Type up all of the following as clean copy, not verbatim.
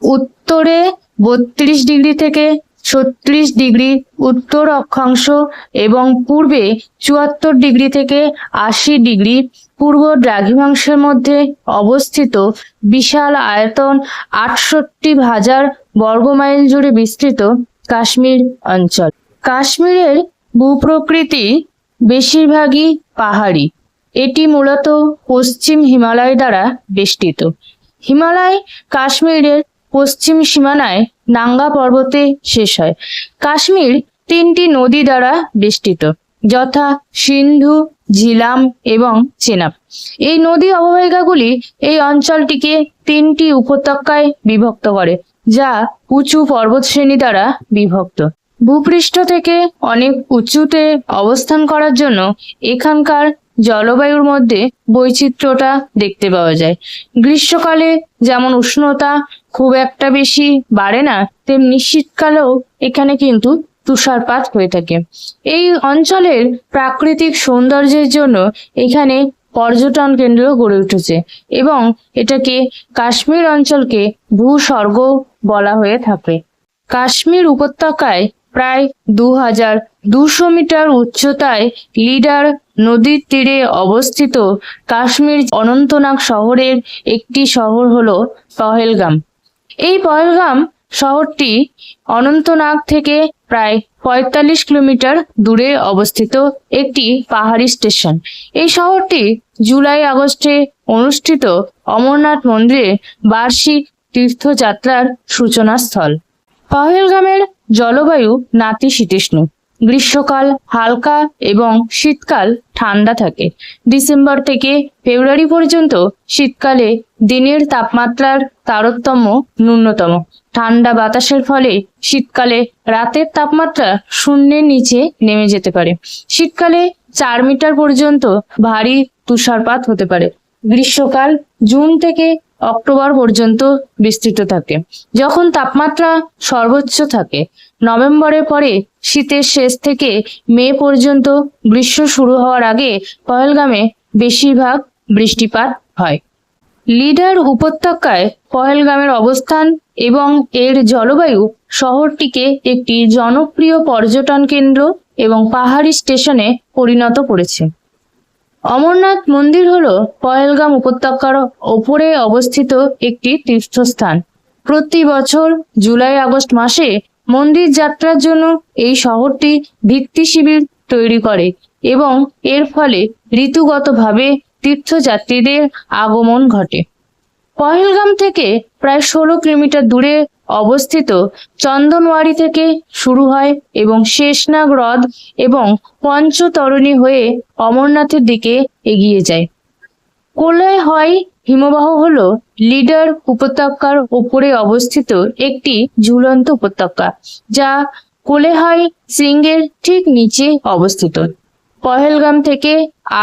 উত্তরে 32 ডিগ্রি থেকে 36 ডিগ্রি উত্তর অক্ষাংশ এবং পূর্বে 74 ডিগ্রি থেকে 80 ডিগ্রি পূর্ব দ্রাঘিমাংশের মধ্যে অবস্থিত বিশাল আয়তন 68,000 বর্গমাইল জুড়ে বিস্তৃত কাশ্মীর অঞ্চল। কাশ্মীরের ভূপ্রকৃতি বেশিরভাগই পাহাড়ি। এটি মূলত পশ্চিম হিমালয় দ্বারা বেষ্টিত। হিমালয় কাশ্মীরের পশ্চিম সীমানায় নাঙ্গা পর্বতে শেষ হয়। কাশ্মীর 3টি নদী দ্বারা বেষ্টিত, যথা সিন্ধু, ঝিলাম এবং চেনাব। এই নদী অববাহিকাগুলি এই অঞ্চলটিকে 3টি উপত্যকায় বিভক্ত করে, যা উঁচু পর্বতশ্রেণী দ্বারা বিভক্ত। ভূপৃষ্ঠ থেকে অনেক উঁচুতে অবস্থান করার জন্য এখানকার জলবায়ুর মধ্যে বৈচিত্র্যটা দেখতে পাওয়া যায়। গ্রীষ্মকালে যেমন উষ্ণতা খুব একটা বেশি বাড়ে না, তেমনি শীতকালেও এখানে কিন্তু তুষারপাত হয়ে থাকে। এই অঞ্চলের প্রাকৃতিক সৌন্দর্যের জন্য এখানে পর্যটন কেন্দ্র গড়ে উঠেছে এবং এটাকে কাশ্মীর অঞ্চলকে ভূস্বর্গ বলা হয়ে থাকে। কাশ্মীর উপত্যকায় প্রায় 2200 মিটার উচ্চতায় লিডার নদীর তীরে অবস্থিত কাশ্মীর অনন্তনাগ শহরের একটি শহর হলো পহেলগাম। এই পহেলগাম শহরটি অনন্তনাগ থেকে প্রায় 45 কিলোমিটার দূরে অবস্থিত একটি পাহাড়ি স্টেশন। এই শহরটি জুলাই আগস্টে অনুষ্ঠিত অমরনাথ মন্দিরে বার্ষিক তীর্থযাত্রার সূচনা স্থল। পহেলগামের জলবায়ু নাতিশীতোষ্ণ। গ্রীষ্মকাল হালকা এবং শীতকাল ঠান্ডা থাকে। ডিসেম্বর থেকে ফেব্রুয়ারি পর্যন্ত শীতকালে দিনের তাপমাত্রার তারতম্য ন্যূনতম। ঠান্ডা বাতাসের ফলে শীতকালে রাতের তাপমাত্রা শূন্যের নিচে নেমে যেতে পারে। শীতকালে 4 মিটার পর্যন্ত ভারী তুষারপাত হতে পারে। গ্রীষ্মকাল জুন থেকে অক্টোবর পর্যন্ত বিস্তৃত থাকে, যখন তাপমাত্রা সর্বোচ্চ থাকে। নভেম্বরের পরে শীতের শেষ থেকে মে পর্যন্ত গ্রীষ্ম শুরু হওয়ার আগে পহেলগামে বেশিরভাগ বৃষ্টিপাত হয়। লিডার উপত্যকায় পহেলগামের অবস্থান এবং এর জলবায়ু শহরটিকে একটি জনপ্রিয় পর্যটন কেন্দ্র এবং পাহাড়ি স্টেশনে পরিণত করেছে। অমরনাথ মন্দির হলো পহেলগাম উপত্যকার ওপরে অবস্থিত একটি তীর্থস্থান। প্রতি বছর জুলাই আগস্ট মাসে মন্দির যাত্রার জন্য এই শহরটি ভিত্তি শিবির তৈরি করে এবং এর ফলে ঋতুগতভাবে তীর্থযাত্রীদের আগমন ঘটে। পহেলগাম থেকে প্রায় 16 কিলোমিটার দূরে অবস্থিত চন্দনওয়ারি থেকে শুরু হয় এবং শেষনাগ হ্রদ এবং পঞ্চতরণী হয়ে অমরনাথের দিকে এগিয়ে যায়। কোলাই হয় হিমবাহ হলো লিডার উপত্যকার উপরে অবস্থিত একটি ঝুলন্ত উপত্যকা, যা কোলেহাই শৃঙ্গের ঠিক নিচে অবস্থিত। পহেলগাম থেকে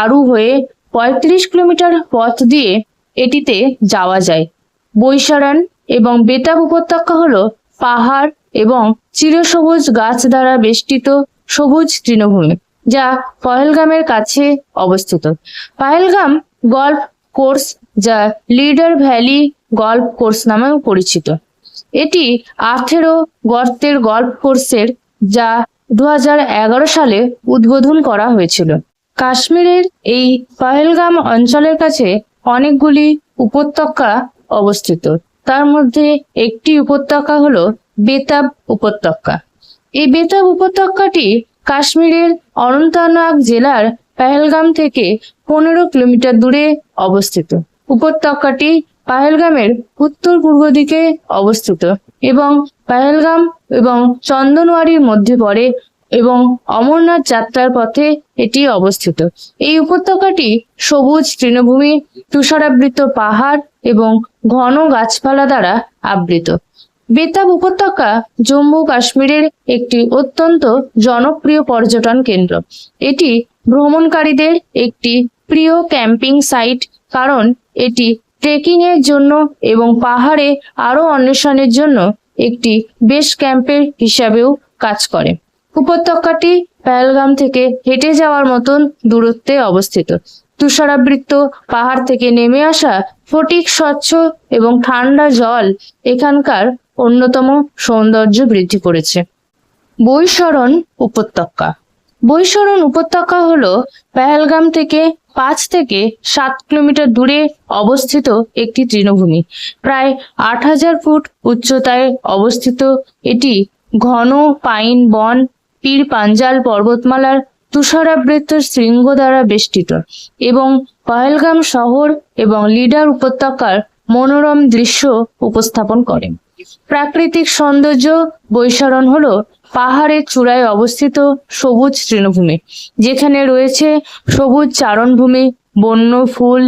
আরু হয়ে 35 কিলোমিটার পথ দিয়ে এটিতে যাওয়া যায়। বৈশারান এবং বেতাব উপত্যকা হলো পাহাড় এবং চিরসবুজ গাছ দ্বারা বেষ্টিত সবুজ তৃণভূমি, যা পহেলগামের কাছে অবস্থিত। পহেলগাম গল্ফ কোর্স, যা লিডার ভ্যালি গল্ফ কোর্স নামেও পরিচিত, এটি 18 গর্তের গল্ফ কোর্সের, যা 2011 সালে উদ্বোধন করা হয়েছিল। কাশ্মীরের এই পহেলগাম অঞ্চলের কাছে অনেকগুলি উপত্যকা অবস্থিত। তার মধ্যে একটি উপত্যকা হলো বেতাব উপত্যকা। এই বেতাব উপত্যকাটি কাশ্মীরের অনন্তনাগ জেলার পহেলগাম থেকে 15 কিলোমিটার দূরে অবস্থিত। উপত্যকাটি পহেলগামের উত্তর পূর্ব দিকে অবস্থিত এবং পহেলগাম এবং চন্দনওয়ারির মধ্যে পড়ে এবং অমরনাথ যাত্রার পথে এটি অবস্থিত। এই উপত্যকাটি সবুজ তৃণভূমি, তুষারাবৃত পাহাড় এবং ঘন গাছপালা দ্বারা আবৃত। বেতাব উপত্যকা জম্মু কাশ্মীরের একটি অত্যন্ত জনপ্রিয় পর্যটন কেন্দ্র। এটি ভ্রমণকারীদের একটি প্রিয় ক্যাম্পিং সাইট, কারণ এটি ট্রেকিং এর জন্য এবং পাহাড়ে আরো অন্বেষণের জন্য একটি বেস ক্যাম্পের হিসাবেও কাজ করে। উপত্যকাটি পহেলগাম থেকে হেঁটে যাওয়ার মতন দূরত্বে অবস্থিত। তুষারাবৃত পাহাড় থেকে নেমে আসা ফটিক স্বচ্ছ এবং ঠান্ডা জল এখানকার অন্যতম সৌন্দর্য বৃদ্ধি করেছে। বৈশরণ উপত্যকা। বৈশরণ উপত্যকা হলো পেহেলগাম থেকে 5 থেকে 7 কিলোমিটার দূরে অবস্থিত একটি তৃণভূমি। প্রায় 8000 ফুট উচ্চতায় অবস্থিত এটি ঘন পাইন বন, পীর পাঞ্জাল পর্বতমালার তুষারাবৃত শৃঙ্গ দ্বারা বেষ্টিত এবং পহেলগাম শহর এবং লিডার উপত্যকার মনোরম দৃশ্য উপস্থাপন করে। প্রাকৃতিক সৌন্দর্য। বৈশরণ হলো পাহাড়ের চূড়ায় অবস্থিত সবুজ তৃণভূমি, যেখানে রয়েছে সবুজ চারণভূমি, বন্য ফুল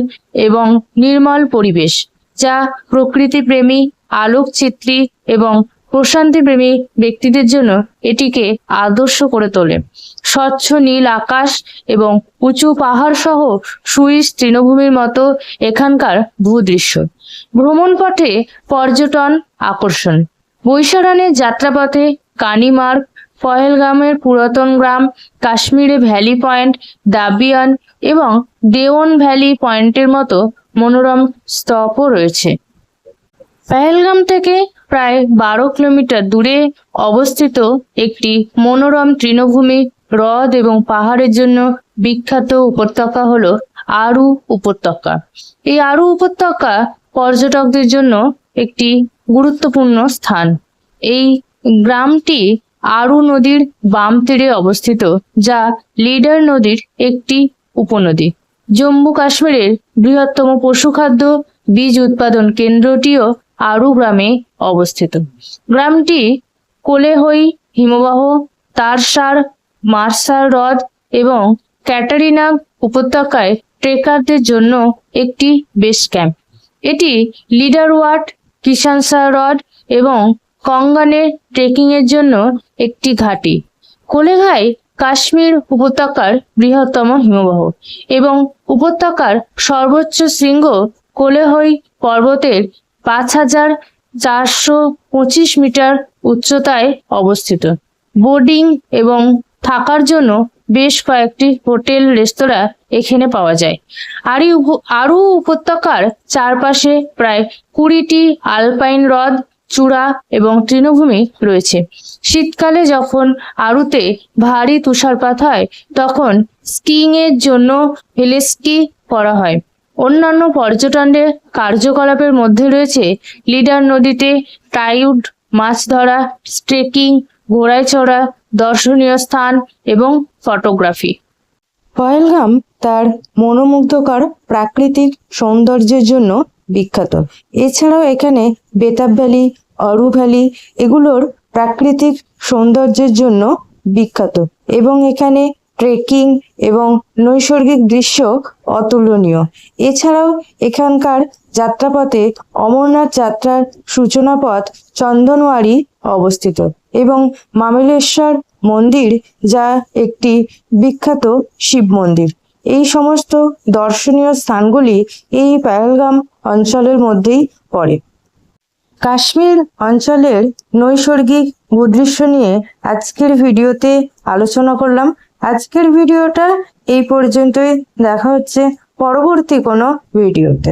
এবং নির্মল পরিবেশ, যা প্রকৃতিপ্রেমী, আলোকচিত্রী এবং প্রশান্তিপ্রেমী ব্যক্তিদের জন্য এটিকে আদর্শ করে তোলে। স্বচ্ছ নীল আকাশ এবং উঁচু পাহাড় সহ সুইস তৃণভূমির মতো এখানকার ভূদৃশ্য। ভ্রমণ পথে পর্যটন আকর্ষণ। বৈশরণের যাত্রাপথে কানিমার্গ, পহেলগামের পুরাতন গ্রাম, কাশ্মীরে ভ্যালি পয়েন্ট, দাবিয়ান এবং দেওয়ন ভ্যালি পয়েন্টের মতো মনোরম স্তূপও রয়েছে। পহেলগাম থেকে প্রায় 12 কিলোমিটার দূরে অবস্থিত একটি মনোরম তৃণভূমি, হ্রদ এবং পাহাড়ের জন্য বিখ্যাত উপত্যকা হলো আরু উপত্যকা। এই আরু উপত্যকা পর্যটকদের জন্য একটি গুরুত্বপূর্ণ স্থান। এই গ্রামটি আরু নদীর বাম তীরে অবস্থিত, যা লিডার নদীর একটি উপনদী। জম্মু কাশ্মীরের বৃহত্তম পশুখাদ্য বীজ উৎপাদন কেন্দ্রটিও আরু গ্রামে অবস্থিত। গ্রামটি কোলেহই হিমবাহ, তারসার, মার্সার হ্রদ এবং ক্যাটারিনাগ উপত্যকায় ট্রেকারদের জন্য একটি বেস ক্যাম্প। এটি লিডারওয়াট, কিষানসার হ্রদ এবং কঙ্গানের ট্রেকিং এর জন্য একটি ঘাঁটি। কোলেঘাই কাশ্মীর উপত্যকার বৃহত্তম হিমবাহ এবং উপত্যকার সর্বোচ্চ শৃঙ্গ কোলেহই পর্বতের 5425 মিটার উচ্চতায় অবস্থিত। বোর্ডিং এবং থাকার জন্য বেশ কয়েকটি হোটেল, রেস্তোরাঁ এখানে পাওয়া যায়। আরু উপত্যকার চারপাশে প্রায় 20টি আলপাইন হ্রদ, চূড়া এবং তৃণভূমি রয়েছে। শীতকালে যখন আরুতে ভারী তুষারপাত হয়, তখন স্কিইং এর জন্য হেলিস্কি করা হয়। অন্যান্য পর্যটনের কার্যকলাপের মধ্যে রয়েছে লিডার নদীতে টাইউড মাছ ধরা, ট্রেকিং, ঘোড়ায় চড়া, দর্শনীয় স্থান এবং ফটোগ্রাফি। পহেলগাম তার মনোমুগ্ধকর প্রাকৃতিক সৌন্দর্যের জন্য বিখ্যাত। এছাড়াও এখানে বেতাব ভ্যালি, অরু ভ্যালি এগুলোর প্রাকৃতিক সৌন্দর্যের জন্য বিখ্যাত এবং এখানে ট্রেকিং এবং নৈসর্গিক দৃশ্য অতুলনীয়। এছাড়াও এখানকার যাত্রাপথে অমরনাথ যাত্রার সূচনা পথ চন্দনওয়ারি অবস্থিত এবং মামলেশ্বর মন্দির, যা একটি বিখ্যাত শিব মন্দির। এই সমস্ত দর্শনীয় স্থানগুলি এই পহেলগাম অঞ্চলের মধ্যেই পড়ে। কাশ্মীর অঞ্চলের নৈসর্গিক ভূদৃশ্য নিয়ে আজকের ভিডিওতে আলোচনা করলাম। আজকের ভিডিওটা এই পর্যন্তই। দেখা হচ্ছে পরবর্তী কোনো ভিডিওতে।